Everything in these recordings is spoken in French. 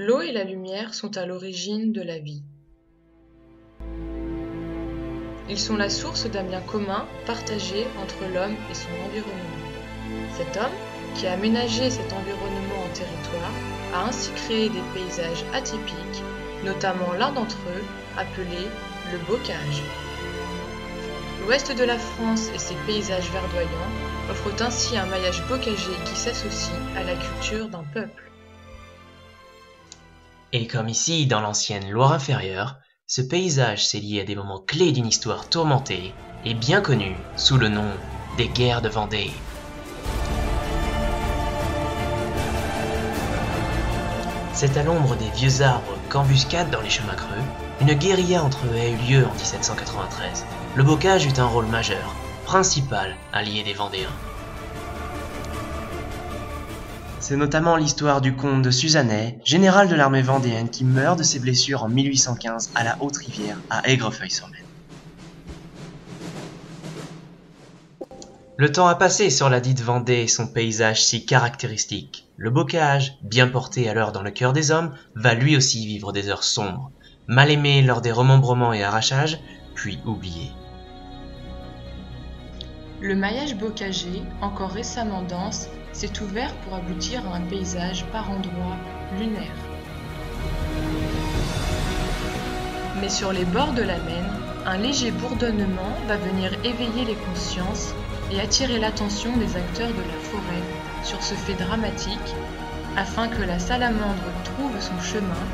L'eau et la lumière sont à l'origine de la vie. Ils sont la source d'un bien commun partagé entre l'homme et son environnement. Cet homme, qui a aménagé cet environnement en territoire, a ainsi créé des paysages atypiques, notamment l'un d'entre eux, appelé le bocage. L'ouest de la France et ses paysages verdoyants offrent ainsi un maillage bocager qui s'associe à la culture d'un peuple. Et comme ici, dans l'ancienne Loire inférieure, ce paysage s'est lié à des moments clés d'une histoire tourmentée et bien connue sous le nom des guerres de Vendée. C'est à l'ombre des vieux arbres qu'embuscade dans les chemins creux, une guérilla entre eux a eu lieu en 1793. Le bocage eut un rôle majeur, principal allié des Vendéens. C'est notamment l'histoire du comte de Suzannet, général de l'armée vendéenne qui meurt de ses blessures en 1815 à la Haute-Rivière à Aigrefeuille-sur-Maine. Le temps a passé sur la dite Vendée et son paysage si caractéristique. Le bocage, bien porté alors dans le cœur des hommes, va lui aussi vivre des heures sombres, mal aimé lors des remembrements et arrachages, puis oublié. Le maillage bocager, encore récemment dense, s'est ouvert pour aboutir à un paysage par endroits lunaire. Mais sur les bords de la Maine, un léger bourdonnement va venir éveiller les consciences et attirer l'attention des acteurs de la forêt sur ce fait dramatique, afin que la salamandre trouve son chemin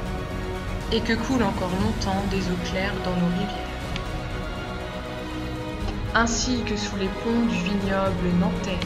et que coulent encore longtemps des eaux claires dans nos rivières. Ainsi que sous les ponts du vignoble nantais.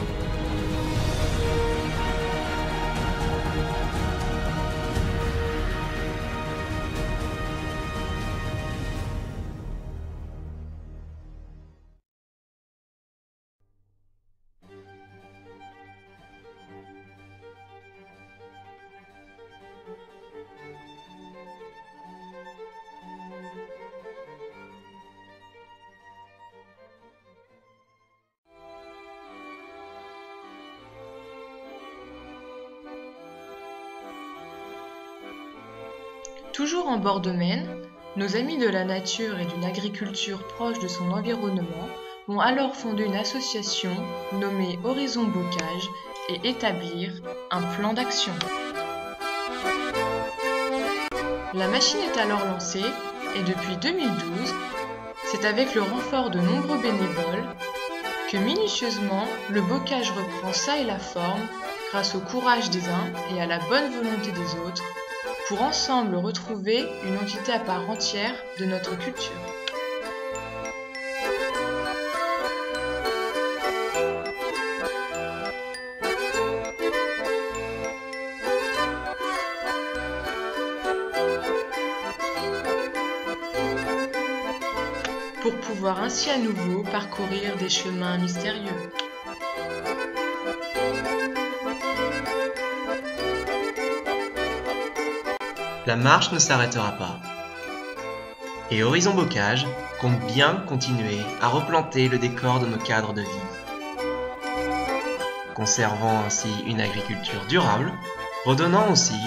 Toujours en bord de Maine, nos amis de la nature et d'une agriculture proche de son environnement vont alors fonder une association nommée Horizon Bocage et établir un plan d'action. La machine est alors lancée et depuis 2012, c'est avec le renfort de nombreux bénévoles que minutieusement le bocage reprend ça et la forme grâce au courage des uns et à la bonne volonté des autres, pour ensemble retrouver une entité à part entière de notre culture. Pour pouvoir ainsi à nouveau parcourir des chemins mystérieux. La marche ne s'arrêtera pas. Et Horizon Bocage compte bien continuer à replanter le décor de nos cadres de vie, conservant ainsi une agriculture durable, redonnant aussi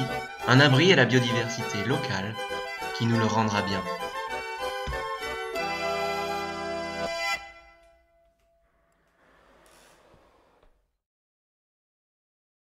un abri à la biodiversité locale qui nous le rendra bien.